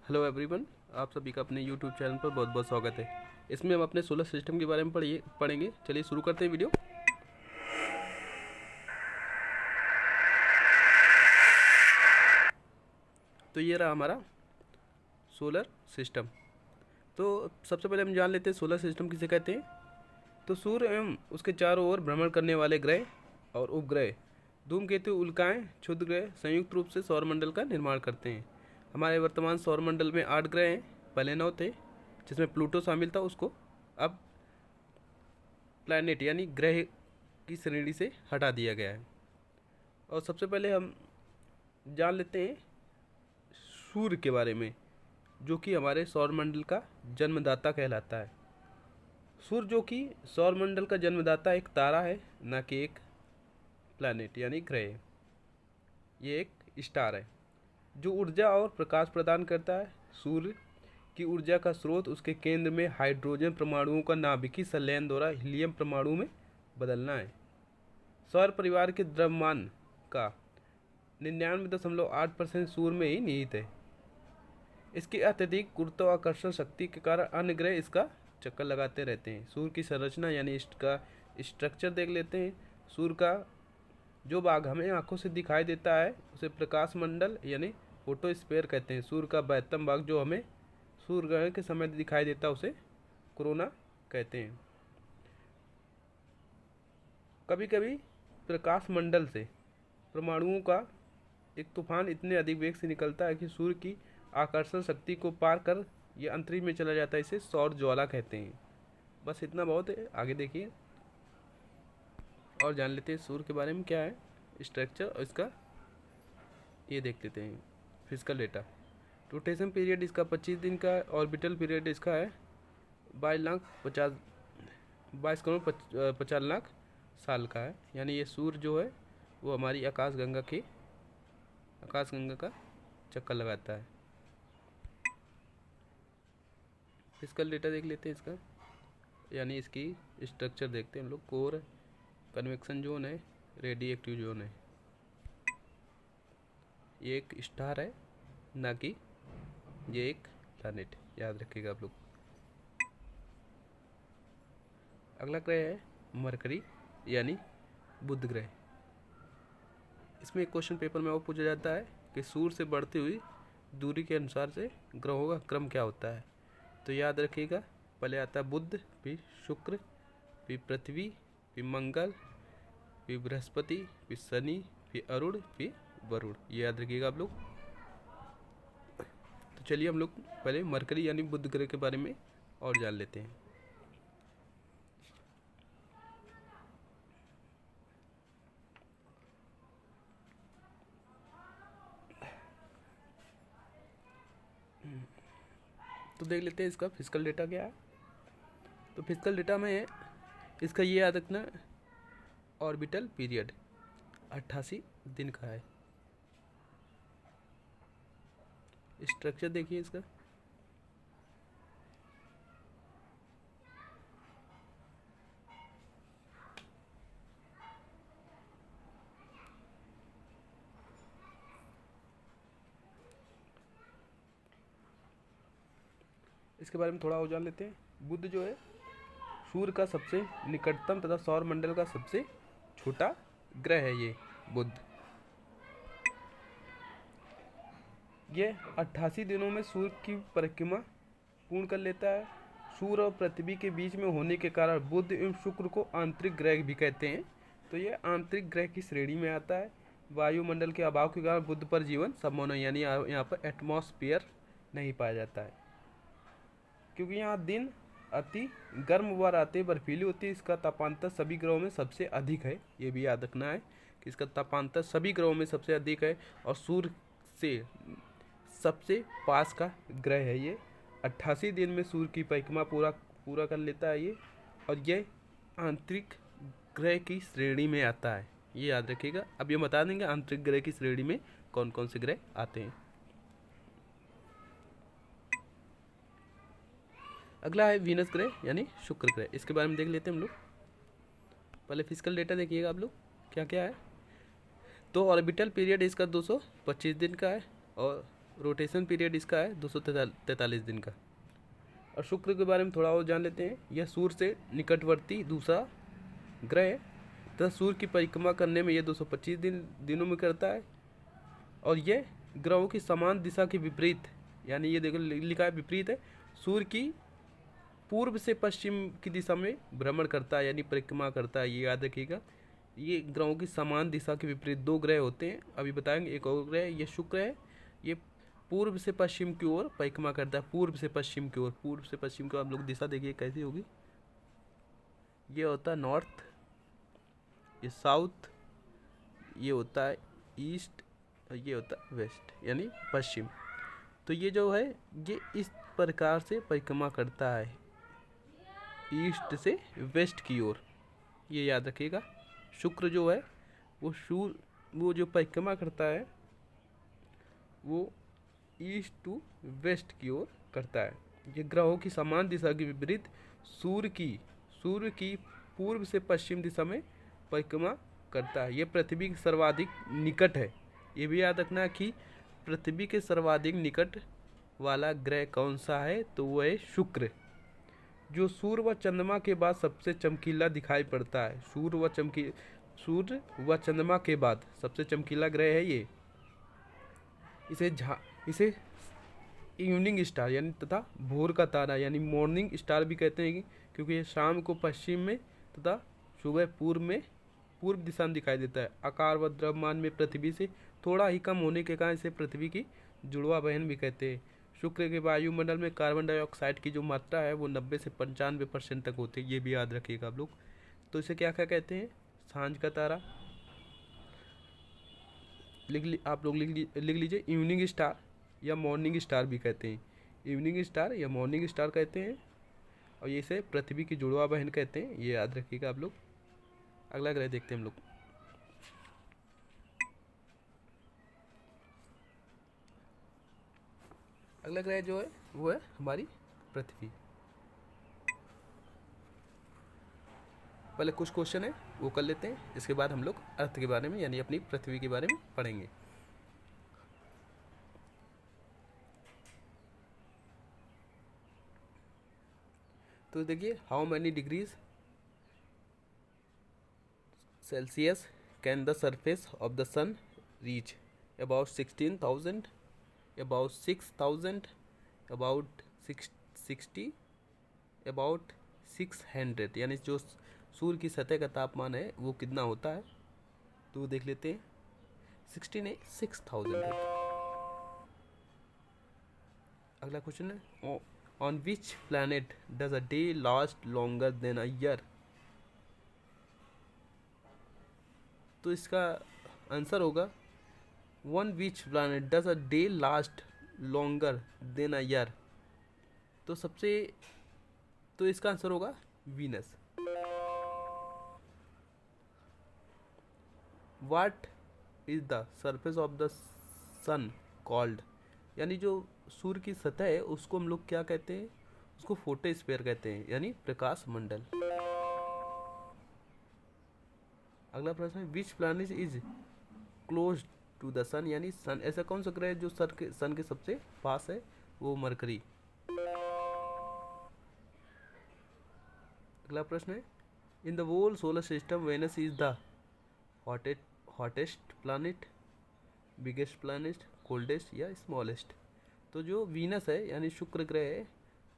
Hello everyone, आप सभी का अपने यूट्यूब चैनल पर बहुत बहुत स्वागत है। इसमें हम अपने सोलर सिस्टम के बारे में पढ़ेंगे। चलिए शुरू करते हैं वीडियो। तो ये रहा हमारा सोलर सिस्टम। तो सबसे पहले हम जान लेते हैं सोलर सिस्टम किसे कहते हैं। तो सूर्य एवं उसके चारों ओर भ्रमण करने वाले ग्रह और उपग्रह, धूमकेतु, उल्काएं, क्षुद्र ग्रह संयुक्त रूप से सौरमंडल का निर्माण करते हैं। हमारे वर्तमान सौरमंडल में 8 ग्रह हैं। पहले 9 थे, जिसमें प्लूटो शामिल था, उसको अब प्लैनेट यानी ग्रह की श्रेणी से हटा दिया गया है। और सबसे पहले हम जान लेते हैं सूर्य के बारे में, जो कि हमारे सौरमंडल का जन्मदाता कहलाता है। सूर्य जो कि सौरमंडल का जन्मदाता एक तारा है, न कि एक प्लैनेट यानी ग्रह। ये एक स्टार है जो ऊर्जा और प्रकाश प्रदान करता है। सूर्य की ऊर्जा का स्रोत उसके केंद्र में हाइड्रोजन परमाणुओं का नाभिकीय संलयन द्वारा हीलियम परमाणु में बदलना है। सौर परिवार के द्रव्यमान का 99.8% सूर्य में ही निहित है। इसकी अत्यधिक गुरुत्वाकर्षण शक्ति के कारण अन्य ग्रह इसका चक्कर लगाते रहते हैं। सूर्य की संरचना यानी इसका स्ट्रक्चर देख लेते हैं। सूर्य का जो भाग हमें आंखों से दिखाई देता है उसे प्रकाश मंडल यानी फोटोस्फीयर कहते हैं। सूर्य का बाह्यतम भाग जो हमें सूर्य ग्रहण के समय दिखाई देता है उसे कोरोना कहते हैं। कभी कभी प्रकाश मंडल से परमाणुओं का एक तूफान इतने अधिक वेग से निकलता है कि सूर्य की आकर्षण शक्ति को पार कर यह अंतरिक्ष में चला जाता है। इसे सौर ज्वाला कहते हैं। बस इतना बहुत है, आगे देखिए और जान लेते हैं सूर्य के बारे में क्या है स्ट्रक्चर और इसका ये देख लेते हैं। फिजिकल डेटा, रोटेशन पीरियड इसका 25 दिन का है। ऑर्बिटल पीरियड इसका है 22 करोड़ 50 लाख साल का है। यानी ये सूर्य जो है वो हमारी आकाशगंगा का चक्कर लगाता है। फिजिकल डेटा देख लेते हैं इसका, यानी इसकी स्ट्रक्चर देखते हैं हम लोग। कोर, कन्वेक्शन जोन है, रेडियो एक्टिव जोन है। ये एक स्टार है, ना कि ये एक प्लैनेट, याद रखिएगा आप लोग। अगला ग्रह है मरकरी यानी बुध ग्रह। इसमें एक क्वेश्चन पेपर में वो पूछा जाता है कि सूर्य से बढ़ती हुई दूरी के अनुसार से ग्रहों का क्रम क्या होता है। तो याद रखिएगा, पहले आता है बुध, फिर शुक्र, फिर पृथ्वी, फिर मंगल, फिर बृहस्पति, फिर शनि, फिर अरुण, फिर वरुण। ये याद रखिएगा आप लोग। तो चलिए हम लोग पहले मरकरी यानी बुध ग्रह के बारे में और जान लेते हैं। तो देख लेते हैं इसका फिजिकल डेटा क्या है। तो फिजिकल डेटा में इसका ये याद रखना, ऑर्बिटल पीरियड 88 दिन का है। स्ट्रक्चर देखिए इसका, इसके बारे में थोड़ा और जान लेते हैं। बुध जो है सूर्य का सबसे निकटतम तथा सौर मंडल का सबसे छोटा ग्रह है। ये बुध ये 88 दिनों में सूर्य की परिक्रमा पूर्ण कर लेता है। सूर्य और पृथ्वी के बीच में होने के कारण बुध एवं शुक्र को आंतरिक ग्रह भी कहते हैं। तो ये आंतरिक ग्रह की श्रेणी में आता है। वायुमंडल के अभाव के कारण बुध पर जीवन संभव नहीं, यानी यहाँ पर एटमॉस्फेयर नहीं पाया जाता है, क्योंकि यहाँ दिन अति गर्म व रातें बर्फीली होती है। इसका तापांतर सभी ग्रहों में सबसे अधिक है। ये भी याद रखना है कि इसका तापांतर सभी ग्रहों में सबसे अधिक है और सूर्य से सबसे पास का ग्रह है ये। 88 दिन में सूर्य की परिक्रमा पूरा कर लेता है ये, और ये आंतरिक ग्रह की श्रेणी में आता है। ये याद रखिएगा। अब ये बता देंगे आंतरिक ग्रह की श्रेणी में कौन कौन से ग्रह आते हैं। अगला है वीनस ग्रह यानी शुक्र ग्रह। इसके बारे में देख लेते हैं हम लोग। पहले फिजिकल डेटा देखिएगा आप लोग क्या क्या है। तो ऑर्बिटल पीरियड इसका 225 दिन का है और रोटेशन पीरियड इसका है 243 दिन का। और शुक्र के बारे में थोड़ा और जान लेते हैं। यह सूर्य से निकटवर्ती दूसरा ग्रह है तथा सूर्य की परिक्रमा करने में यह 225 दिनों में करता है। और यह ग्रहों की समान दिशा के विपरीत, यानी ये देखो लिखा है विपरीत है, सूर्य की पूर्व से पश्चिम की दिशा में भ्रमण करता है, यानी परिक्रमा करता है। ये याद रखिएगा, ये ग्रहों की समान दिशा के विपरीत दो ग्रह होते हैं। अभी बताएंगे। एक और ग्रह ये शुक्र है, ये पूर्व से पश्चिम की ओर परिक्रमा करता है। पूर्व से पश्चिम की ओर, पूर्व से पश्चिम की ओर आप लोग दिशा देखिए कैसी होगी। ये होता है नॉर्थ, ये साउथ, ये होता है ईस्ट, और ये होता है वेस्ट, यानी पश्चिम। तो ये जो है ये इस प्रकार से परिक्रमा करता है, ईस्ट से वेस्ट की ओर। ये याद रखिएगा। शुक्र जो है वो जो परिक्रमा करता है वो ईस्ट टू वेस्ट की ओर करता है। ये ग्रहों की समान दिशा के विपरीत सूर्य की पूर्व से पश्चिम दिशा में परिक्रमा करता है। ये पृथ्वी के सर्वाधिक निकट है। ये भी याद रखना कि पृथ्वी के सर्वाधिक निकट वाला ग्रह कौन सा है, तो वो है शुक्र, जो सूर्य व चंद्रमा के बाद सबसे चमकीला दिखाई पड़ता है। सूर्य व चंद्रमा के बाद सबसे चमकीला ग्रह है ये। इसे इवनिंग स्टार यानी तथा भोर का तारा यानी मॉर्निंग स्टार भी कहते हैं, क्योंकि ये शाम को पश्चिम में तथा सुबह पूर्व दिशा में दिखाई देता है। आकार व द्रव्यमान में पृथ्वी से थोड़ा ही कम होने के कारण इसे पृथ्वी की जुड़वा बहन भी कहते हैं। शुक्र के वायुमंडल में कार्बन डाइऑक्साइड की जो मात्रा है वो 90 से 95% तक होती है। ये भी याद रखिएगा आप लोग। तो इसे क्या क्या कहते हैं? सांझ का तारा, आप लोग लिख लीजिए इवनिंग स्टार या मॉर्निंग स्टार भी कहते हैं। इवनिंग स्टार या मॉर्निंग स्टार कहते हैं, और ये इसे पृथ्वी की जुड़वा बहन कहते हैं। ये याद रखिएगा आप लोग। अगला ग्रह देखते हैं हम लोग। अगला ग्रह जो है वो है हमारी पृथ्वी। पहले कुछ क्वेश्चन है वो कर लेते हैं, इसके बाद हम लोग अर्थ के बारे में यानी अपनी पृथ्वी के बारे में पढ़ेंगे। तो देखिए, how many degrees Celsius can the surface of the sun reach? About 16,000, about 6,000, about 60, about 600, यानी जो सूर्य की सतह का तापमान है वो कितना होता है, तो देख लेते हैं। 16 नहीं, 6,000 होता है। अगला क्वेश्चन है, on which planet does a day last longer than a year? तो इसका आंसर होगा on which planet does a day last longer than a year. तो इसका आंसर होगा Venus. What is the surface of the sun called? यानी जो सूर्य की सतह है उसको हम लोग क्या कहते हैं? उसको फोटोस्फीयर कहते हैं, यानी प्रकाश मंडल। अगला प्रश्न है, which planet is close to the sun? यानी सन, ऐसा कौन सा ग्रह है जो सन के सबसे पास है? वो मरकरी। अगला प्रश्न है, in the whole solar system Venus is the hottest planet, biggest planet, coldest या स्मॉलेस्ट? तो जो वीनस है यानी शुक्र ग्रह है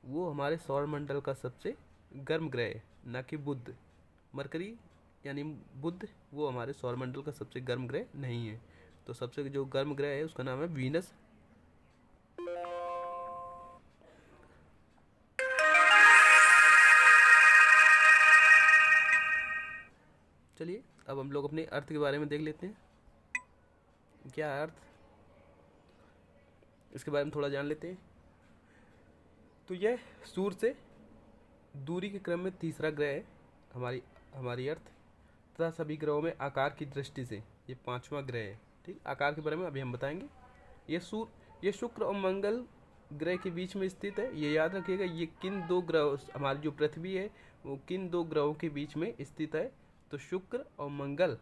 वो हमारे सौरमंडल का सबसे गर्म ग्रह है, ना कि बुध। मरकरी यानी बुध वो हमारे सौरमंडल का सबसे गर्म ग्रह नहीं है। तो सबसे जो गर्म ग्रह है उसका नाम है वीनस। चलिए अब हम लोग अपने अर्थ के बारे में देख लेते हैं। क्या है अर्थ, इसके बारे में थोड़ा जान लेते हैं। तो यह सूर्य से दूरी के क्रम में तीसरा ग्रह है हमारी अर्थ, तथा सभी ग्रहों में आकार की दृष्टि से ये पांचवा ग्रह है। ठीक, आकार के बारे में अभी हम बताएंगे। ये शुक्र और मंगल ग्रह के बीच में स्थित है। ये याद रखिएगा, ये किन दो ग्रह, हमारी जो पृथ्वी है वो किन दो ग्रहों के बीच में स्थित है? तो शुक्र और मंगल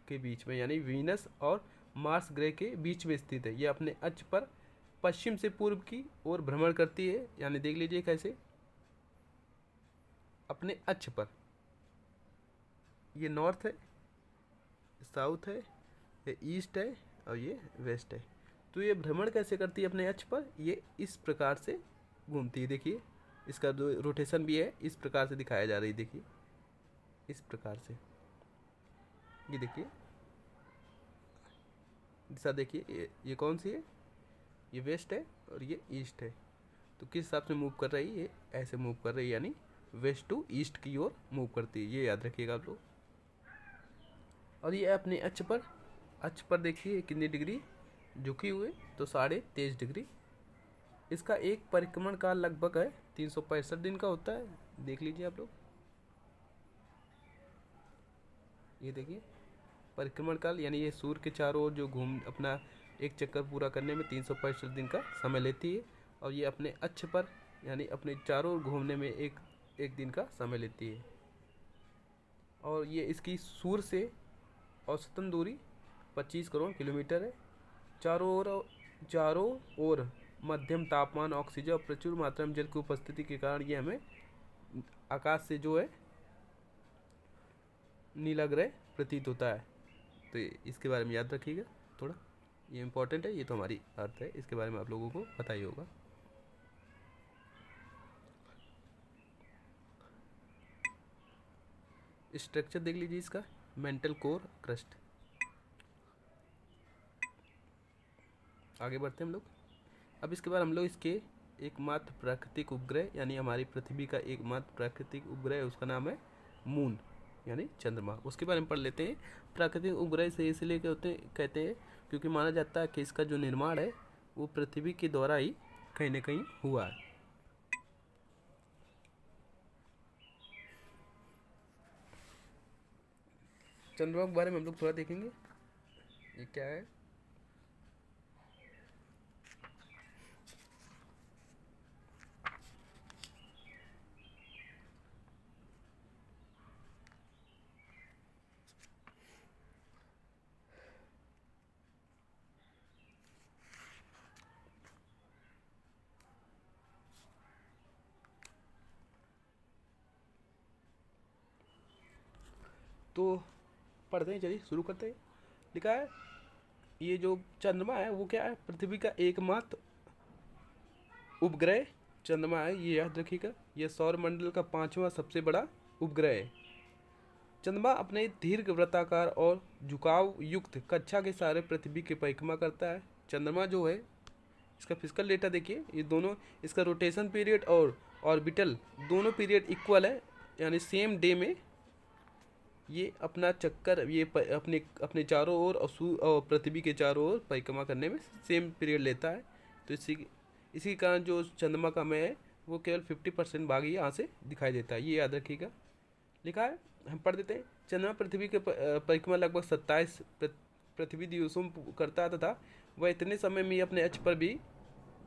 के बीच में, यानी वीनस और मार्स ग्रह के बीच में स्थित है। ये अपने अक्ष पर पश्चिम से पूर्व की ओर भ्रमण करती है, यानी देख लीजिए कैसे, अपने अक्ष पर। ये नॉर्थ है, साउथ है, ये ईस्ट है और ये वेस्ट है। तो ये भ्रमण कैसे करती है अपने अक्ष पर, ये इस प्रकार से घूमती है। देखिए इसका जो रोटेशन भी है इस प्रकार से दिखाया जा रही है, देखिए इस प्रकार से। ये देखिए दिशा देखिए, ये कौन सी है, ये वेस्ट है और ये ईस्ट है। तो किस हिसाब से मूव कर रही है, ये ऐसे मूव कर रही है, यानी वेस्ट टू ईस्ट की ओर मूव करती है, ये याद रखिएगा आप लोग। और ये अपने अक्ष पर देखिए कितनी डिग्री झुकी हुई, तो 23.5 डिग्री। इसका एक परिक्रमण काल लगभग है 365 दिन का होता है, देख लीजिए आप लोग। ये देखिए परिक्रमण काल, यानी ये सूर्य के चारों ओर जो घूम अपना एक चक्कर पूरा करने में 365 दिन का समय लेती है। और ये अपने अक्ष पर यानी अपने चारों ओर घूमने में एक दिन का समय लेती है। और ये इसकी सूर्य से औसतन दूरी 25 करोड़ किलोमीटर है। चारों ओर मध्यम तापमान, ऑक्सीजन और प्रचुर मात्रा में जल की उपस्थिति के कारण ये हमें आकाश से जो है नीला ग्रह प्रतीत होता है। तो इसके बारे में याद रखिएगा थोड़ा, ये इम्पोर्टेंट है, ये तो हमारी अर्थ है, इसके बारे में आप लोगों को पता ही होगा। स्ट्रक्चर देख लीजिए इसका, मेंटल कोर क्रस्ट। आगे बढ़ते हैं हम लोग। अब इसके बाद हम लोग इसके एकमात्र प्राकृतिक उपग्रह, यानी हमारी पृथ्वी का एकमात्र प्राकृतिक उपग्रह, उसका नाम है मून यानी चंद्रमा, उसके बारे में पढ़ लेते हैं। प्राकृतिक उपग्रह से इसलिए कहते हैं क्योंकि माना जाता है कि इसका जो निर्माण है वो पृथ्वी के द्वारा ही कहीं ना कहीं हुआ है। चंद्रमा के बारे में हम लोग थोड़ा देखेंगे, ये क्या है। तो पढ़ते हैं, चलिए शुरू करते हैं। लिखा है ये जो चंद्रमा है वो क्या है, पृथ्वी का एकमात्र उपग्रह चंद्रमा है, ये याद रखिएगा। यह सौरमंडल का 5वां सबसे बड़ा उपग्रह है। चंद्रमा अपने दीर्घ वृत्ताकार और झुकाव युक्त कक्षा के सारे पृथ्वी की परिक्रमा करता है। चंद्रमा जो है इसका फिजिकल डेटा देखिए, ये दोनों, इसका रोटेशन पीरियड और ऑर्बिटल दोनों पीरियड इक्वल है, यानी सेम डे में ये अपना चक्कर ये अपने चारों ओर और पृथ्वी के चारों ओर परिक्रमा करने में सेम पीरियड लेता है। तो इसी कारण जो चंद्रमा का समय है वो केवल 50% भाग ही यहाँ से दिखाई देता है, ये याद रखिएगा। लिखा है, हम पढ़ देते हैं। चंद्रमा पृथ्वी के परिक्रमा लगभग 27 पृथ्वी दिवसों में करता है तथा वह इतने समय में अपने अक्ष पर भी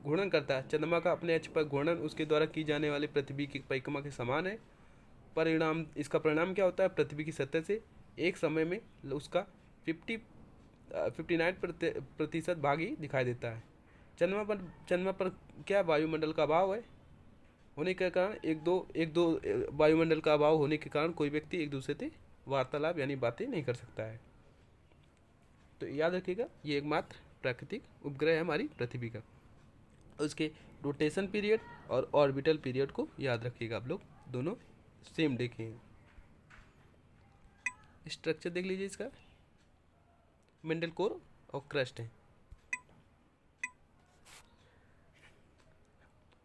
घूर्णन करता है। चंद्रमा का अपने अक्ष पर घूर्णन उसके द्वारा की जाने वाली पृथ्वी की परिक्रमा के समान है। इसका परिणाम क्या होता है, पृथ्वी की सतह से एक समय में उसका 59% भाग ही दिखाई देता है। चंद्रमा पर क्या वायुमंडल का अभाव है होने के कारण एक दो वायुमंडल का अभाव होने के कारण कोई व्यक्ति एक दूसरे से वार्तालाप यानी बातें नहीं कर सकता है। तो याद रखिएगा ये एकमात्र प्राकृतिक उपग्रह है हमारी पृथ्वी का। उसके रोटेशन पीरियड और ऑर्बिटल पीरियड को याद रखिएगा आप लोग, दोनों सेम देखे हैं। स्ट्रक्चर देख लीजिए इसका, मेंडल कोर और क्रस्ट है।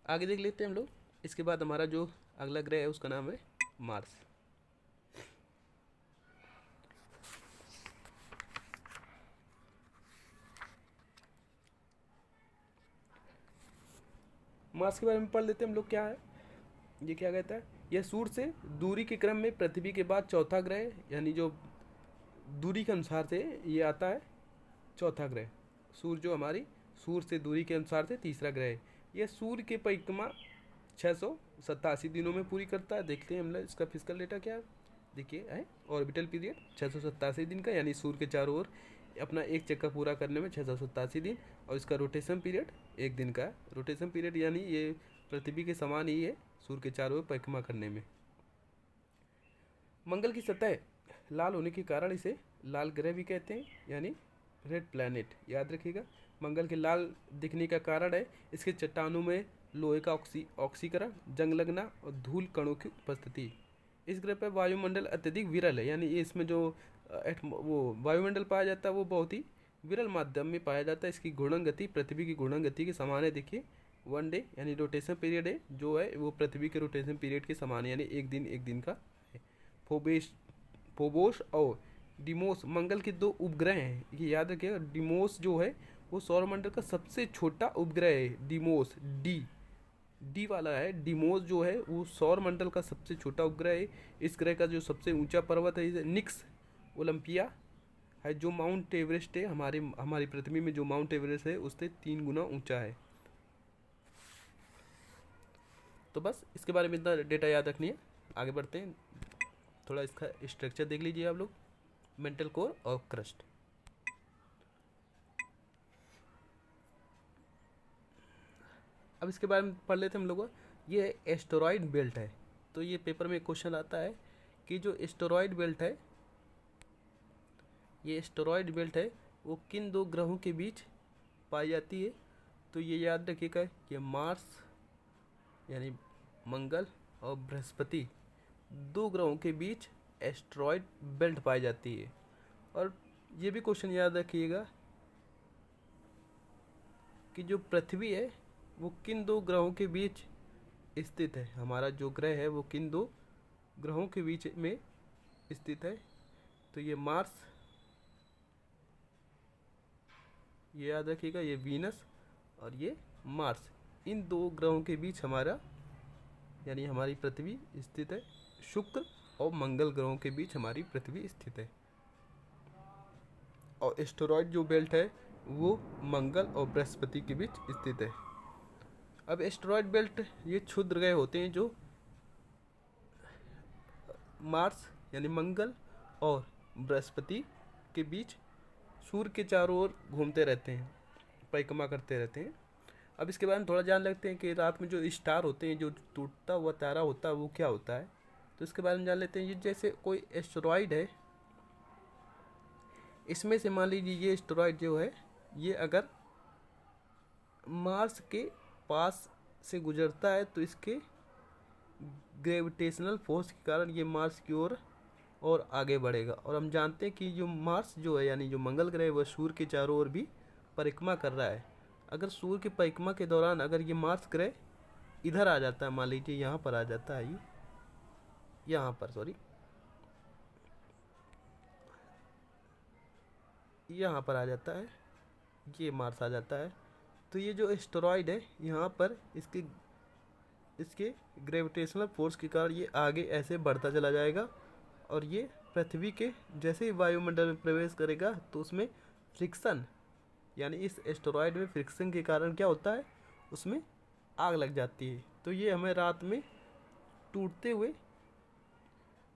आगे देख लेते हैं हम लोग। इसके बाद हमारा जो अगला ग्रह है उसका नाम है मार्स। मार्स के बारे में पढ़ लेते हैं हम लोग, क्या है ये, क्या कहता है, यह सूर्य से दूरी के क्रम में पृथ्वी के बाद चौथा ग्रह, यानी जो दूरी के अनुसार से ये आता है चौथा ग्रह। सूर्य जो हमारी सूर्य से दूरी के अनुसार से तीसरा ग्रह है। यह सूर्य के परिक्रमा 687 दिनों में पूरी करता है। देखते हैं हम लोग इसका फिजिकल डेटा क्या है, देखिए है ऑर्बिटल पीरियड 687 दिन का, यानी सूर्य के चारों ओर अपना एक चक्कर पूरा करने में 687 दिन, और इसका रोटेशन पीरियड 1 दिन का है। रोटेशन पीरियड यानी ये पृथ्वी के समान ही है सूर्य के चारों ओर परिक्रमा करने में। मंगल की सतह लाल होने के कारण इसे लाल ग्रह भी कहते हैं, यानी रेड प्लैनेट। याद रखिएगा, मंगल के लाल दिखने का कारण है इसके चट्टानों में लोहे का ऑक्सीकरण, जंग लगना और धूल कणों की उपस्थिति। इस ग्रह पर वायुमंडल अत्यधिक विरल है, यानी इसमें जो वो वायुमंडल पाया जाता है वो बहुत ही विरल माध्यम में पाया जाता है। इसकी घूर्णन गति पृथ्वी की घूर्णन गति के समान है। देखिए 1 डे यानी रोटेशन पीरियड है जो है वो पृथ्वी के रोटेशन पीरियड के समान है, यानी एक दिन का है। फोबोस और डिमोस मंगल के 2 उपग्रह हैं, ये याद रखिएगा। डिमोस जो है वो सौरमंडल का सबसे छोटा उपग्रह है। डिमोस डी वाला है। डिमोस जो है वो सौरमंडल का सबसे छोटा उपग्रह है। इस ग्रह का जो सबसे ऊंचा पर्वत है निक्स ओलंपिया है, जो माउंट एवरेस्ट है। हमारी पृथ्वी में जो माउंट एवरेस्ट है उससे 3 गुना ऊंचा है। तो बस इसके बारे में इतना डेटा याद रखनी है। आगे बढ़ते हैं, थोड़ा इसका स्ट्रक्चर देख लीजिए आप लोग। मेंटल कोर और क्रस्ट। अब इसके बारे में पढ़ लेते हैं हम लोग। ये एस्टेरॉयड बेल्ट है। तो ये पेपर में क्वेश्चन आता है कि जो एस्टेरॉयड बेल्ट है, ये एस्टेरॉयड बेल्ट है वो किन 2 ग्रहों के बीच पाई जाती है। तो ये याद रखिएगा, ये मार्स यानी मंगल और बृहस्पति 2 ग्रहों के बीच एस्टेरॉयड बेल्ट पाई जाती है। और ये भी क्वेश्चन याद रखिएगा कि जो पृथ्वी है वो किन 2 ग्रहों के बीच स्थित है। हमारा जो ग्रह है वो किन 2 ग्रहों के बीच में स्थित है। तो ये मार्स, ये याद रखिएगा, ये वीनस और ये मार्स, इन 2 ग्रहों के बीच हमारा यानी हमारी पृथ्वी स्थित है। शुक्र और मंगल ग्रहों के बीच हमारी पृथ्वी स्थित है। और एस्टेरॉयड जो बेल्ट है वो मंगल और बृहस्पति के बीच स्थित है। अब एस्टेरॉयड बेल्ट ये क्षुद्र ग्रह होते हैं जो मार्स यानी मंगल और बृहस्पति के बीच सूर्य के चारों ओर घूमते रहते हैं, परिक्रमा करते रहते हैं। अब इसके बारे में थोड़ा जान लेते हैं कि रात में जो स्टार होते हैं, जो टूटता हुआ तारा होता है, वो क्या होता है। तो इसके बारे में जान लेते हैं। ये जैसे कोई एस्टेरॉयड है, इसमें से मान लीजिए ये एस्टेरॉयड जो है ये अगर मार्स के पास से गुजरता है तो इसके ग्रेविटेशनल फोर्स के कारण ये मार्स की ओर और आगे बढ़ेगा। और हम जानते हैं कि जो मार्स जो है यानी जो मंगल ग्रह है वह सूर्य के चारों ओर भी परिक्रमा कर रहा है। अगर सूर्य की परिक्रमा के दौरान अगर ये मार्स ग्रह इधर आ जाता है, मान लीजिए यहाँ पर आ जाता है, ये यहाँ पर यहाँ पर आ जाता है, ये मार्स आ जाता है, तो ये जो एस्टेरॉयड है यहाँ पर इसके ग्रेविटेशनल फोर्स के कारण ये आगे ऐसे बढ़ता चला जाएगा। और ये पृथ्वी के जैसे ही वायुमंडल में प्रवेश करेगा तो उसमें फ्रिक्शन यानी इस एस्टेरॉयड में फ्रिक्शन के कारण क्या होता है, उसमें आग लग जाती है। तो ये हमें रात में टूटते हुए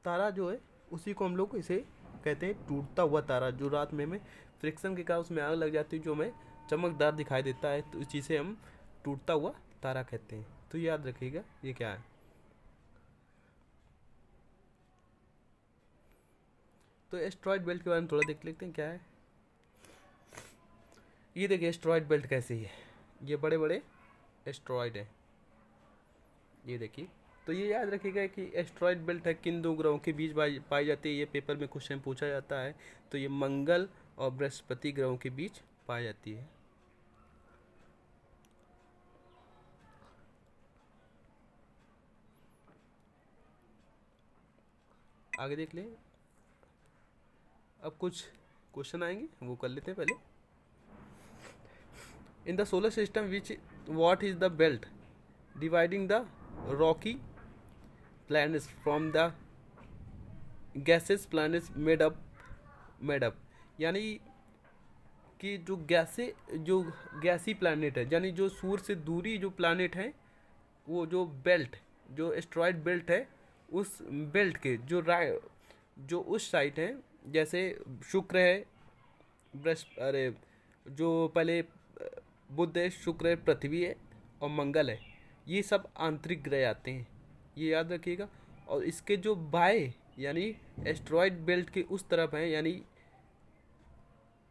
तारा जो है उसी को हम लोग इसे कहते हैं टूटता हुआ तारा। जो रात में हमें फ्रिक्शन के कारण उसमें आग लग जाती है, जो हमें चमकदार दिखाई देता है, तो इस चीज़ से हम टूटता हुआ तारा कहते हैं। तो याद रखिएगा ये क्या है। तो एस्टेरॉयड बेल्ट के बारे में थोड़ा देख लेते हैं क्या है। ये देखिए एस्टेरॉयड बेल्ट कैसी है, ये बड़े बड़े एस्टेरॉयड हैं, ये देखिए। तो ये याद रखिएगा कि एस्टेरॉयड बेल्ट है किन 2 ग्रहों के बीच पाई जाती है। ये पेपर में क्वेश्चन पूछा जाता है। तो ये मंगल और बृहस्पति ग्रहों के बीच पाई जाती है। आगे देख लें, अब कुछ क्वेश्चन आएंगे वो कर लेते हैं पहले। इन the solar system which what is the belt dividing the Rocky planets from the gaseous planets made up यानी कि जो गैसी प्लैनेट है, यानी जो सूर्य से दूरी जो प्लैनेट है, वो जो बेल्ट जो एस्टेरॉयड बेल्ट है उस बेल्ट के जो उस साइड है, जैसे शुक्र है, अरे जो पहले बुध है, शुक्र है, पृथ्वी है और मंगल है, ये सब आंतरिक ग्रह आते हैं, ये याद रखिएगा। और इसके जो बाय यानी एस्ट्रॉयड बेल्ट के उस तरफ हैं, यानी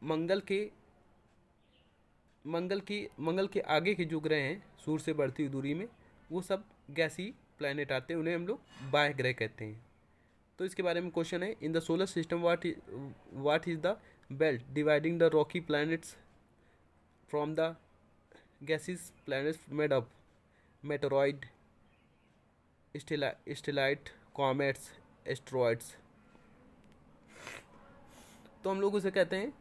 मंगल के मंगल के आगे के जो ग्रह हैं सूर्य से बढ़ती हुई दूरी में, वो सब गैसी प्लैनेट आते हैं, उन्हें हम लोग बाह्य ग्रह कहते हैं। तो इसके बारे में क्वेश्चन है, in the solar system what is the belt dividing the rocky planets from the gases planets made of meteoroid, satellite, comets, asteroids. तो हम लोग उसे कहते हैं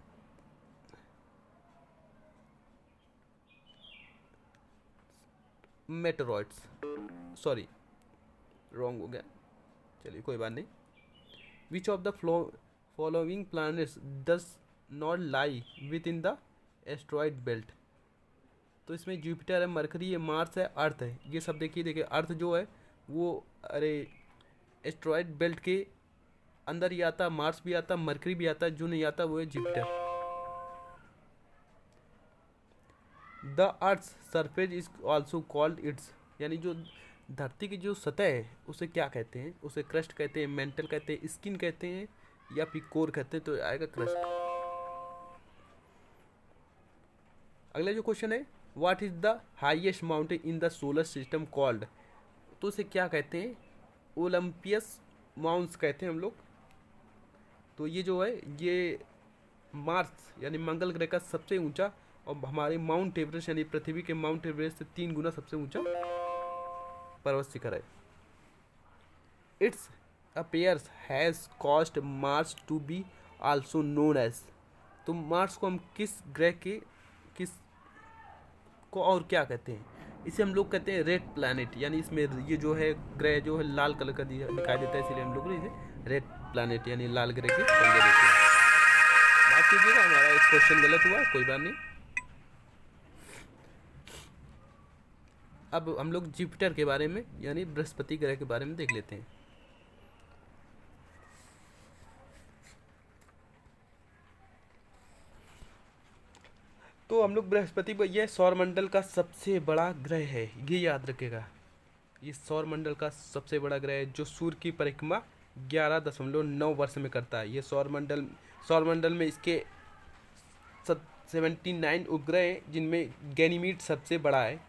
मेटेरॉइड्स। सॉरी, रॉन्ग हो गया, चलिए कोई बात नहीं। Which of the following planets does not lie with in the asteroid belt. तो इसमें जुपिटर है, मरकरी है, मार्स है, अर्थ है। ये सब देखिए अर्थ जो है वो अरे एस्ट्रॉइड बेल्ट के अंदर ही आता, मार्स भी आता, मरकरी भी आता, जो नहीं आता वो है Jupiter. The earth surface is also called its, यानी जो धरती की जो सतह है उसे क्या कहते हैं, उसे क्रस्ट कहते हैं, मेंटल कहते हैं, स्किन कहते हैं, या फिर कोर कहते हैं, तो आएगा क्रस्ट। अगला जो क्वेश्चन है, what is the highest mountain in the solar system called. तो उसे क्या कहते हैं, ओलंपियस माउंट्स कहते हैं हम लोग। तो ये जो है ये मार्स यानी मंगल ग्रह का सबसे ऊंचा, और हमारे माउंट एवरेस्ट यानी पृथ्वी के माउंट एवरेस्ट से 3 गुना सबसे ऊंचा पर्वत शिखर है। It's appears has cost Mars to be also known as. तो मार्स को हम किस ग्रह के किस को और क्या कहते हैं, इसे हम लोग कहते हैं रेड प्लैनेट, यानी इसमें ये जो है ग्रह जो है लाल कलर का दिखाई देता है, इसलिए हम लोग इसे रेड प्लैनेट यानी लाल ग्रह की संज्ञा देते हैं। माफ कीजिएगा, हमारा एक क्वेश्चन गलत हुआ, कोई बात नहीं। अब हम लोग जुपिटर के बारे में यानी बृहस्पति ग्रह के बारे में देख लेते हैं। तो हम लोग बृहस्पति पर, यह सौरमंडल का सबसे बड़ा ग्रह है, ये याद रखेगा। ये सौरमंडल का सबसे बड़ा ग्रह है जो सूर्य की परिक्रमा 11.9 वर्ष में करता है। ये सौरमंडल में इसके 79 उपग्रह हैं, जिनमें गैनीमीड सबसे बड़ा है।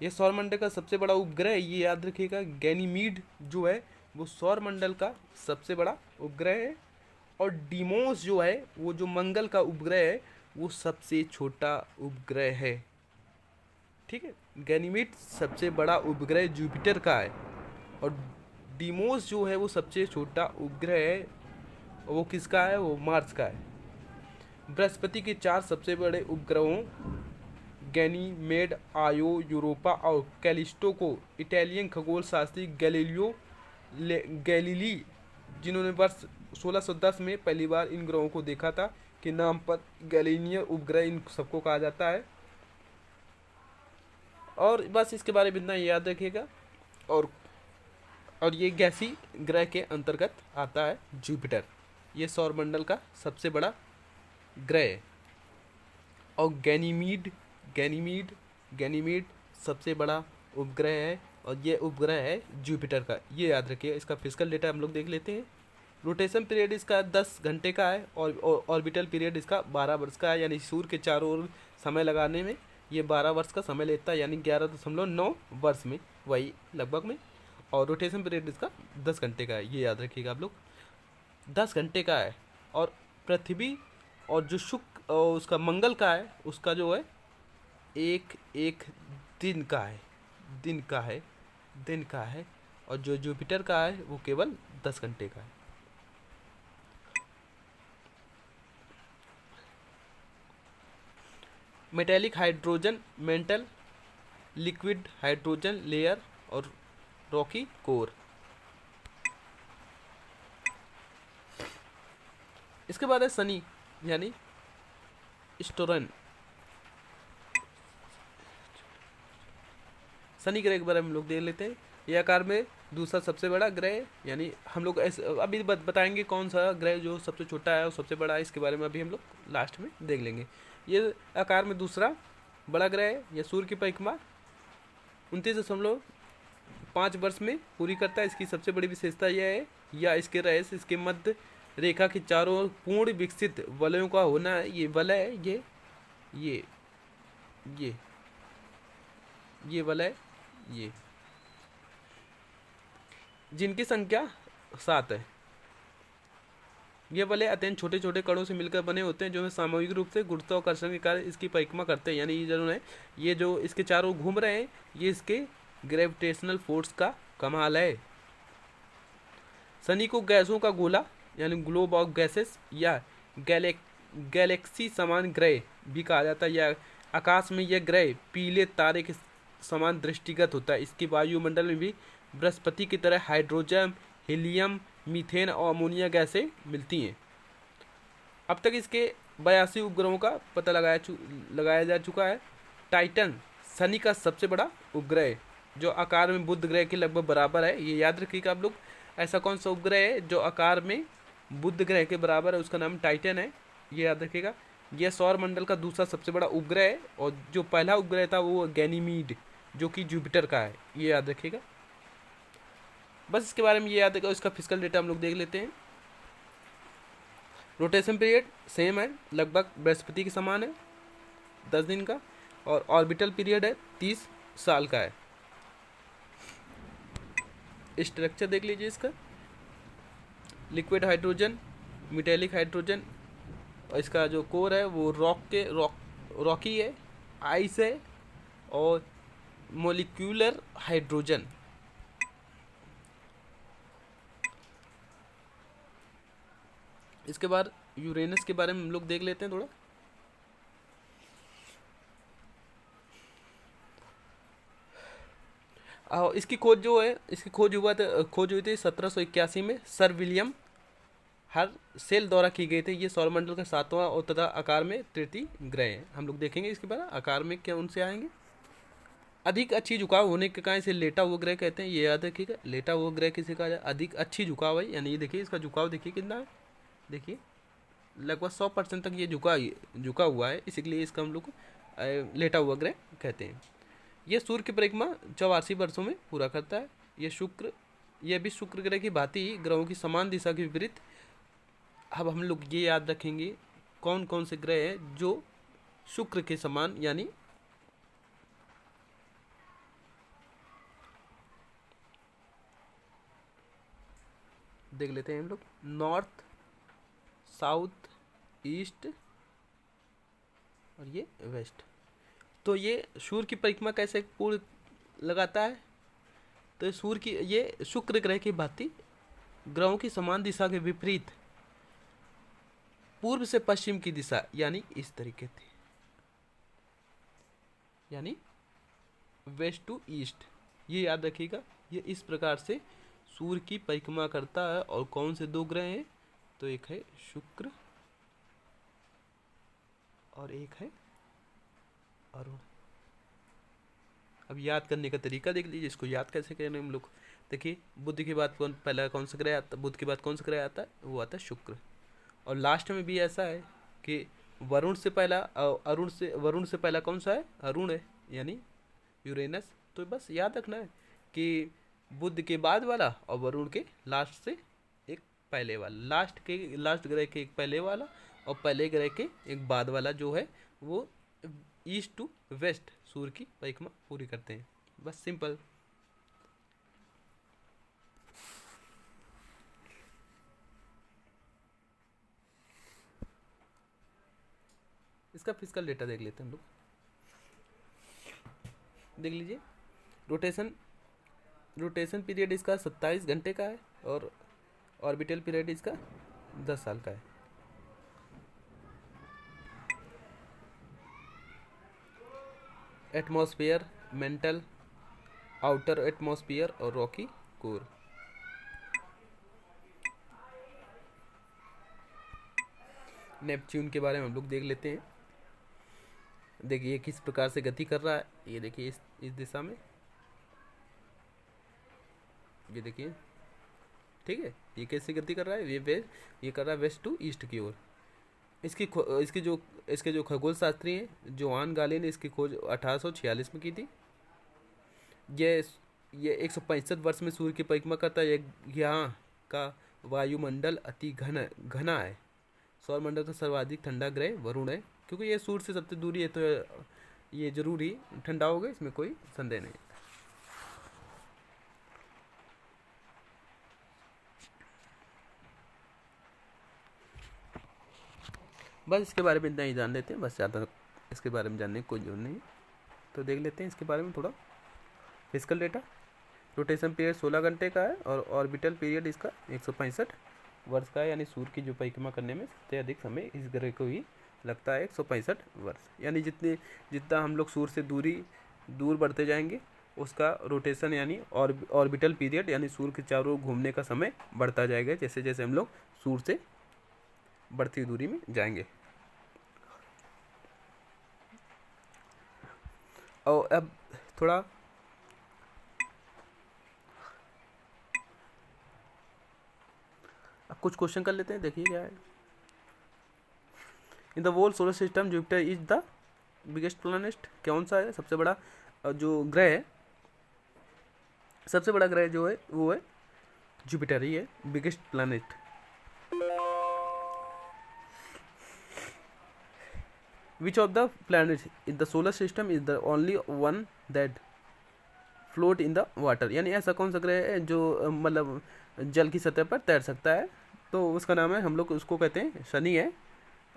ये सौरमंडल का सबसे बड़ा उपग्रह है, ये याद रखिएगा। गैनीमीड जो है वो सौरमंडल का सबसे बड़ा उपग्रह है, और डीमोस जो है वो जो मंगल का उपग्रह है वो सबसे छोटा उपग्रह है। ठीक है, गैनीमीड सबसे बड़ा उपग्रह जुपिटर का है, और डीमोस जो है वो सबसे छोटा उपग्रह है, वो किसका है, वो मार्स का है। बृहस्पति के 4 सबसे बड़े उपग्रहों गैनीमेड, आयो, यूरोपा और कैलिस्टो को इटालियन खगोल शास्त्री गैलीलियो गैलीली, जिन्होंने वर्ष 1610 में पहली बार इन ग्रहों को देखा था, के नाम पर गैलीलियन उपग्रह इन सबको कहा जाता है। और बस इसके बारे में इतना याद रखिएगा। और ये गैसी ग्रह के अंतर्गत आता है जुपिटर, ये सौरमंडल का सबसे बड़ा ग्रह है। और गैनीमीड सबसे बड़ा उपग्रह है, और ये उपग्रह है जुपिटर का, ये याद रखिए। इसका फिजिकल डेटा हम लोग देख लेते हैं। रोटेशन पीरियड इसका 10 घंटे का है, और ऑर्बिटल पीरियड इसका 12 वर्ष का है, यानी सूर्य के चारों ओर समय लगाने में ये 12 वर्ष का समय लेता है, यानी 11.9 वर्ष में वही लगभग में। और रोटेशन पीरियड इसका 10 घंटे का है, ये याद रखिएगा आप लोग, 10 घंटे का है। और पृथ्वी और जो शुक्र और उसका मंगल का है, उसका जो है एक दिन का है, और जो जुपिटर का है वो केवल 10 घंटे का है। Metallic hydrogen mental, liquid hydrogen layer और रॉकी कोर। इसके बाद है सनी यानी स्टोरन। शनि ग्रह के बारे में हम लोग देख लेते हैं। ये आकार में दूसरा सबसे बड़ा ग्रह, यानी हम लोग ऐसे अभी बताएंगे कौन सा ग्रह जो सबसे छोटा है और सबसे बड़ा है, इसके बारे में अभी हम लोग लास्ट में देख लेंगे। ये आकार में दूसरा बड़ा ग्रह है। यह सूर्य की परिक्रमा 29.5 वर्ष में पूरी करता है। इसकी सबसे बड़ी विशेषता यह है या इसके रहस्य इसके मध्य रेखा के चारों ओर पूर्ण विकसित वलयों का होना है। ये वलय है, ये वलय, ये जिनकी संख्या 7 है। ये वलय अत्यंत छोटे छोटे कणों से मिलकर बने होते हैं, जो है सामूहिक रूप से गुरुत्वाकर्षण के कारण इसकी परिक्रमा करते हैं। यानी ये जो है, ये जो इसके चारों घूम रहे हैं, ये इसके ग्रेविटेशनल फोर्स का कमाल है। शनि को गैसों का गोला यानी ग्लोब ऑफ गैसेस या गैलेक्सी समान ग्रह भी कहा जाता है। यह आकाश में यह ग्रह पीले तारे के समान दृष्टिगत होता है। इसके वायुमंडल में भी बृहस्पति की तरह हाइड्रोजन, हीलियम, मीथेन और अमोनिया गैसें मिलती हैं। अब तक इसके 82 उपग्रहों का पता लगाया जा चुका है। टाइटन शनि का सबसे बड़ा उपग्रह जो आकार में बुध ग्रह के लगभग बराबर है। ये याद रखिएगा आप लोग, ऐसा कौन सा उपग्रह है जो आकार में बुध ग्रह के बराबर है, उसका नाम टाइटन है, ये याद रखिएगा। यह सौर मंडल का दूसरा सबसे बड़ा उपग्रह है और जो पहला उपग्रह था वो गैनीमीड जो कि जुपिटर का है, ये याद रखिएगा। बस इसके बारे में ये याद रखिएगा। इसका फिजिकल डेटा हम लोग देख लेते हैं। रोटेशन पीरियड सेम है, लगभग बृहस्पति के समान है, 10 दिन का। और ऑर्बिटल पीरियड है 30 साल का है। स्ट्रक्चर देख लीजिए इसका, लिक्विड हाइड्रोजन, मेटेलिक हाइड्रोजन, और इसका जो कोर है वो रॉकी है, आइस है और मोलिक्यूलर हाइड्रोजन। इसके बाद यूरेनस के बारे में हम लोग देख लेते हैं थोड़ा। इसकी खोज जो है, इसकी खोज हुई थी 1781 में। सर विलियम हर सेल द्वारा की गई थी। ये सौरमंडल का 7वां और तथा आकार में तृतीय ग्रह है। हम लोग देखेंगे इसके बाद आकार में क्या उनसे आएंगे। अधिक अच्छी झुकाव होने के कारण इसे लेटा हुआ ग्रह कहते हैं, ये याद रखिएगा। लेटा हुआ ग्रह किसे कहा जाए? अधिक अच्छी झुकाव है, यानी ये देखिए इसका झुकाव देखिए कितना है, देखिए लगभग 100% तक ये झुका हुआ है, इसलिए इसका हम लोग लेटा हुआ ग्रह कहते हैं। यह सूर्य की परिक्रमा 84 वर्षों में पूरा करता है। यह भी शुक्र ग्रह की भांति ही ग्रहों की समान दिशा के विपरीत। अब हम लोग ये याद रखेंगे कौन कौन से ग्रह हैं जो शुक्र के समान, यानी देख लेते हैं हम लोग। नॉर्थ, साउथ, ईस्ट और ये वेस्ट। तो ये सूर्य की परिक्रमा कैसे पूर्ण लगाता है? तो सूर्य की ये शुक्र ग्रह की भांति ग्रहों की समान दिशा के विपरीत पूर्व से पश्चिम की दिशा, यानी इस तरीके से, यानी वेस्ट टू ईस्ट, ये याद रखिएगा। ये इस प्रकार से सूर्य की परिक्रमा करता है। और कौन से 2 ग्रह हैं? तो एक है शुक्र और एक है अरुण। अब याद करने का तरीका देख लीजिए, इसको याद कैसे करें हम लोग। देखिए बुध के बाद पहला कौन सा ग्रह आता है? बुध के बाद कौन सा ग्रह आता है? वो आता है शुक्र। और लास्ट में भी ऐसा है कि वरुण से पहला कौन सा है? अरुण है, यानी यूरेनस। तो बस याद रखना है कि बुध के बाद वाला और वरुण के लास्ट से एक पहले वाला, लास्ट ग्रह के एक पहले वाला और पहले ग्रह के एक बाद वाला जो है वो ईस्ट टू वेस्ट सूर्य की परिक्रमा पूरी करते हैं। बस सिंपल। इसका फिजिकल डेटा देख लेते हैं हम लोग। देख लीजिए, रोटेशन पीरियड इसका 27 घंटे का है और ऑर्बिटल पीरियड इसका 10 साल का है। एटमॉस्फेयर, मेंटल, आउटर एटमॉस्फेयर और रॉकी कोर। नेपच्यून के बारे में हम लोग देख लेते हैं। देखिए किस प्रकार से गति कर रहा है, ये देखिए इस दिशा में, ये देखिए, ठीक है, ये कैसे गति कर रहा है, ये कर रहा है वेस्ट टू ईस्ट की ओर। इसके जो खगोल शास्त्री हैं जोहान गाले ने इसकी खोज 1846 में की थी। ये ये 165 वर्ष में सूर्य की परिक्रमा करता है। यहाँ का वायुमंडल अति घना है। सौरमंडल का सर्वाधिक ठंडा ग्रह वरुण है, क्योंकि ये सूर्य से सबसे दूरी है, तो ये जरूरी ठंडा होगा, इसमें कोई संदेह नहीं। बस इसके बारे में इतना ही जान लेते हैं, बस ज़्यादा इसके बारे में जानने की कोई जरूरत नहीं है। तो देख लेते हैं इसके बारे में थोड़ा। फिजिकल डेटा, रोटेशन पीरियड 16 घंटे का है और ऑर्बिटल पीरियड इसका 165 वर्ष का है, यानी सूर्य की जो परिक्रमा करने में सबसे अधिक समय इस ग्रह को ही लगता है, 165 वर्ष। यानी जितना हम लोग सूर्य से दूर बढ़ते जाएंगे, उसका रोटेशन यानी ऑर्बिटल पीरियड यानी सूर्य के चारों ओर घूमने का समय बढ़ता जाएगा, जैसे जैसे हम लोग सूर्य से बढ़ती दूरी में जाएंगे। और अब थोड़ा कुछ क्वेश्चन कर लेते हैं, देखिए क्या है। In the whole solar system Jupiter is the biggest planet. कौन सा है सबसे बड़ा जो ग्रह है, सबसे बड़ा ग्रह जो है वो है जुपिटर ही है, biggest planet. Which of the planet in the solar system is the only one that float in the water. यानी ऐसा कौन सा ग्रह है जो मतलब जल की सतह पर तैर सकता है, तो उसका नाम है, हम लोग उसको कहते हैं शनि है,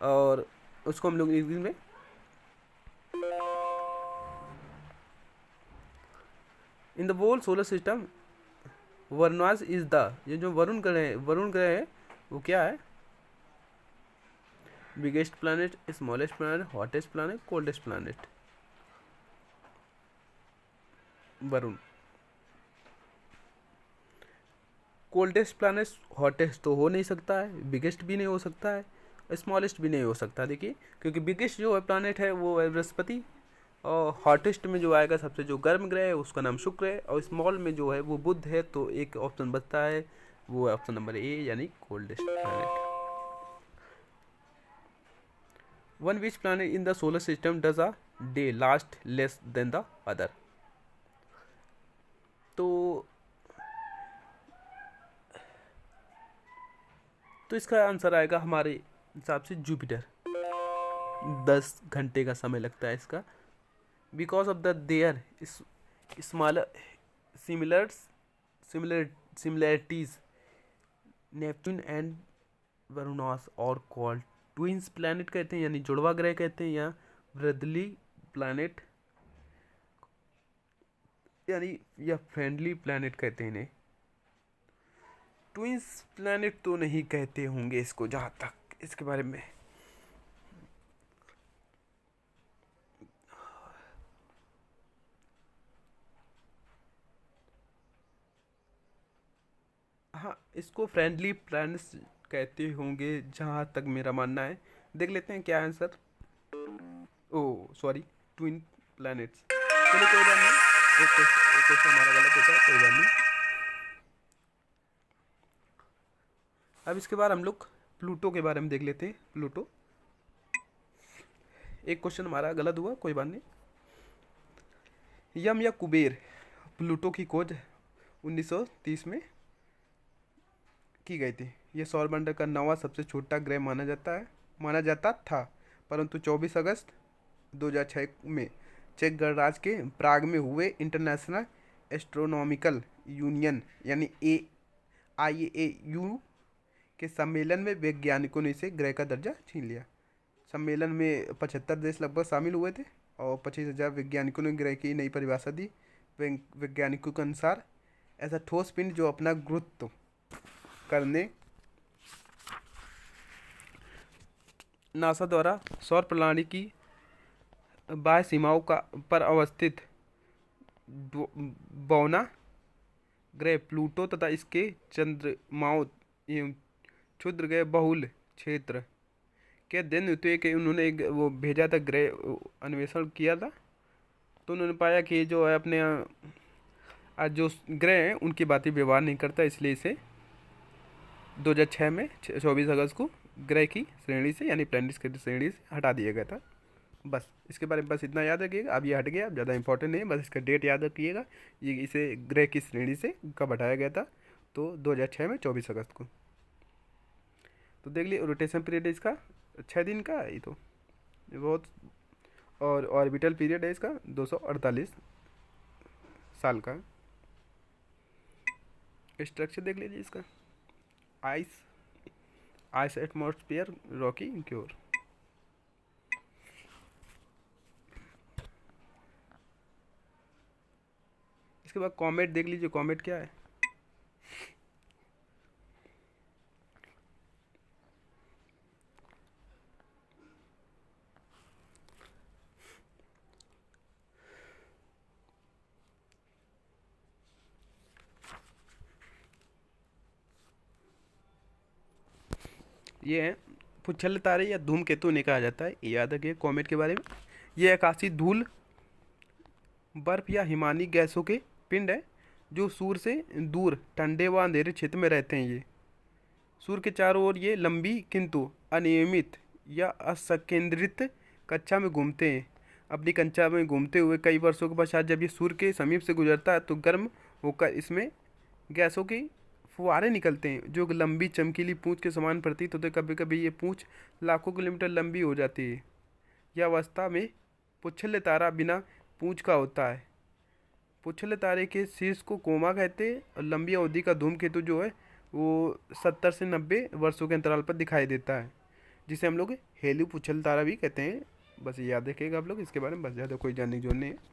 और उसको हम लोग इंग्लिश में in the whole solar system Uranus is the, ये जो वरुण ग्रह है वो क्या है, biggest planet, smallest planet, hottest planet, coldest planet. वरुण कोल्डेस्ट प्लैनेट, हॉटेस्ट तो हो नहीं सकता है, बिगेस्ट भी नहीं हो सकता है, स्मॉलेस्ट भी नहीं हो सकता। देखिए, क्योंकि बिगेस्ट जो है प्लैनेट है वो है बृहस्पति, और हॉटेस्ट में जो आएगा सबसे जो गर्म ग्रह है उसका नाम शुक्र है, और स्मॉल में जो है वो बुध है। तो एक ऑप्शन बचता है, वो है ऑप्शन नंबर ए, यानी coldest planet. One which planet in the solar system does a day last less than the other. तो इसका आंसर आएगा हमारे हिसाब से जुपिटर। 10 घंटे का समय लगता है इसका, because of the their smaller similarities Neptune and Uranus are called twins planet कहते हैं, यानी जुड़वा ग्रह कहते हैं, या ब्रदरली प्लैनेट यानी या फ्रेंडली प्लैनेट कहते हैं इन्हें। ट्विंस प्लैनेट तो नहीं कहते होंगे इसको, जहाँ तक इसके बारे में। हाँ, इसको फ्रेंडली प्लैनेट्स कहते होंगे जहाँ तक मेरा मानना है। देख लेते हैं क्या आंसर। ओ सॉरी, ट्विन प्लैनेट्स। चलिए कोई बात नहीं, एक क्वेश्चन हमारा गलत होता है, कोई बात नहीं। अब इसके बाद हम लोग प्लूटो के बारे में देख लेते हैं। प्लूटो, एक क्वेश्चन हमारा गलत हुआ, कोई बात नहीं। यम या कुबेर, प्लूटो की खोज 1930 में की गई थी। यह सौरमंडल का 9वां सबसे छोटा ग्रह माना जाता था, परंतु 24 अगस्त 2006 में चेक गणराज्य के प्राग में हुए इंटरनेशनल एस्ट्रोनॉमिकल यूनियन यानी IAU के सम्मेलन में वैज्ञानिकों ने इसे ग्रह का दर्जा छीन लिया। सम्मेलन में 75 देश लगभग शामिल हुए थे और 25,000 वैज्ञानिकों ने ग्रह की नई परिभाषा दी। वैज्ञानिकों के अनुसार ऐसा ठोस पिंड जो अपना गुरुत्व करने नासा द्वारा सौर प्रणाली की बाह्य सीमाओं पर अवस्थित बौना ग्रह प्लूटो तथा इसके चंद्रमाओं एवं क्षुद्र ग्रह बहुल क्षेत्र के अध्ययन हेतु कि उन्होंने एक वो भेजा था, ग्रह अन्वेषण किया था। तो उन्होंने पाया कि जो है अपने आज जो ग्रह हैं उनकी बातें व्यवहार नहीं करता, इसलिए इसे 2006 में 24 अगस्त को ग्रह की श्रेणी से यानी प्लैनेट्स की श्रेणी से हटा दिया गया था। बस इसके बारे में बस इतना याद रखिएगा। अब ये हट गया, अब ज़्यादा इंपॉर्टेंट नहीं है, बस इसका डेट याद रखिएगा। ये इसे ग्रह की श्रेणी से कब हटाया गया था, तो 2006 में 24 अगस्त को। तो देख लिए रोटेशन पीरियड है इसका 6 दिन का है, ये तो ये बहुत। और ऑर्बिटल पीरियड है इसका 248 साल का। स्ट्रक्चर देख लीजिए इसका, ice ice atmosphere Rocky cure. इसके बाद कॉमेट देख लीजिए, कॉमेट क्या है। ये है पुच्छल तारे या धूमकेतु इन्हें कहा जाता है, ये याद रखिए कॉमेट के बारे में। ये आकाशीय धूल, बर्फ या हिमानी गैसों के पिंड है जो सूर्य से दूर ठंडे व अंधेरे क्षेत्र में रहते हैं। ये सूर्य के चारों ओर ये लंबी किंतु अनियमित या असकेंद्रित कक्षा में घूमते हैं। अपनी कक्षा में घूमते हुए कई वर्षों के पश्चात जब ये सूर्य के समीप से गुजरता है तो गर्म होकर इसमें गैसों की फुहारे निकलते हैं जो लंबी चमकीली पूंछ के समान प्रतीत होते। कभी कभी ये पूंछ लाखों किलोमीटर लंबी हो जाती है। यह अवस्था में पुच्छल्य तारा बिना पूंछ का होता है। पुच्छल्य तारे के शीर्ष को कोमा कहते हैं और लंबी अवधि का धूमकेतु जो है वो 70 से 90 वर्षों के अंतराल पर दिखाई देता है, जिसे हम लोग हेलियो पुच्छल्य तारा भी कहते हैं। बस ये याद रखिएगा आप लोग, इसके बारे में बस ज़्यादा कोई जानने की जरूरत नहीं है।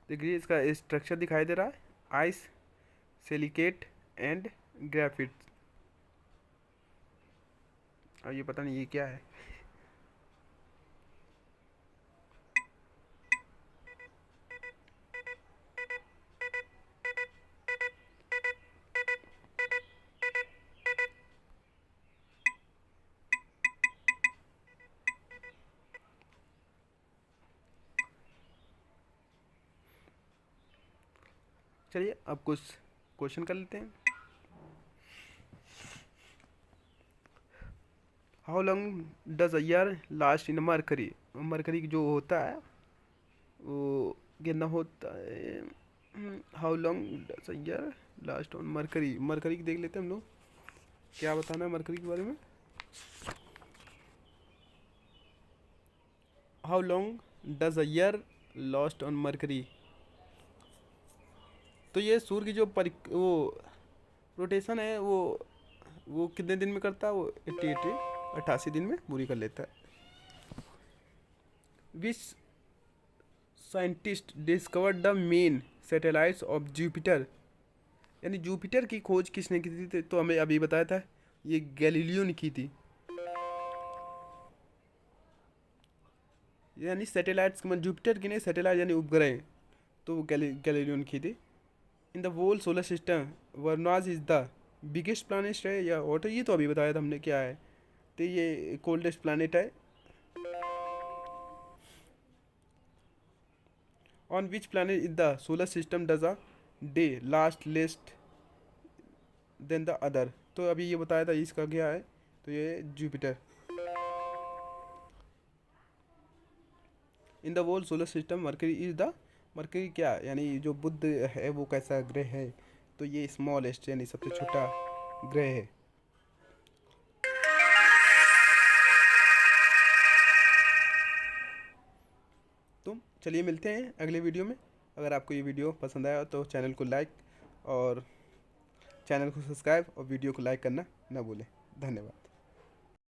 देखिए इसका स्ट्रक्चर दिखाई दे रहा है, आइस, सिलिकेट एंड ग्रेफाइट। और ये पता नहीं ये क्या है। चलिए अब कुछ क्वेश्चन कर लेते हैं। How long does a year last in mercury. Mercury जो होता है वो कितना होता है। How long does a year last on mercury. Mercury देख लेते हैं हम लोग, क्या बताना है मरकरी के बारे में। How long does a year lost on mercury. तो ये सूर्य की जो वो रोटेशन है वो कितने दिन में करता है, वो 88 दिन में पूरी कर लेता है। Which scientist discovered the main satellites of Jupiter. यानी जुपिटर की खोज किसने की थी, तो हमें अभी बताया था ये गैलीलियो ने की थी। यानी सैटेलाइट्स जुपिटर की नहीं, सैटेलाइट यानी उपग्रह, तो वो गैलीलियो ने की थी। In the whole solar system Venus is the biggest planet है या वॉट है, ये तो अभी बताया था हमने क्या है। तो ये कोल्डेस्ट प्लानिट है। On which planet in the solar system does a day last least than the other. तो अभी ये बताया था इसका क्या है, तो ये Jupiter. In the whole solar system Mercury is the, Mercury क्या यानी जो बुध है वो कैसा ग्रह है, तो ये स्मॉलेस्ट यानी सबसे छोटा ग्रह है। तो चलिए मिलते हैं अगले वीडियो में। अगर आपको ये वीडियो पसंद आया तो चैनल को लाइक और चैनल को सब्सक्राइब और वीडियो को लाइक करना ना भूलें। धन्यवाद।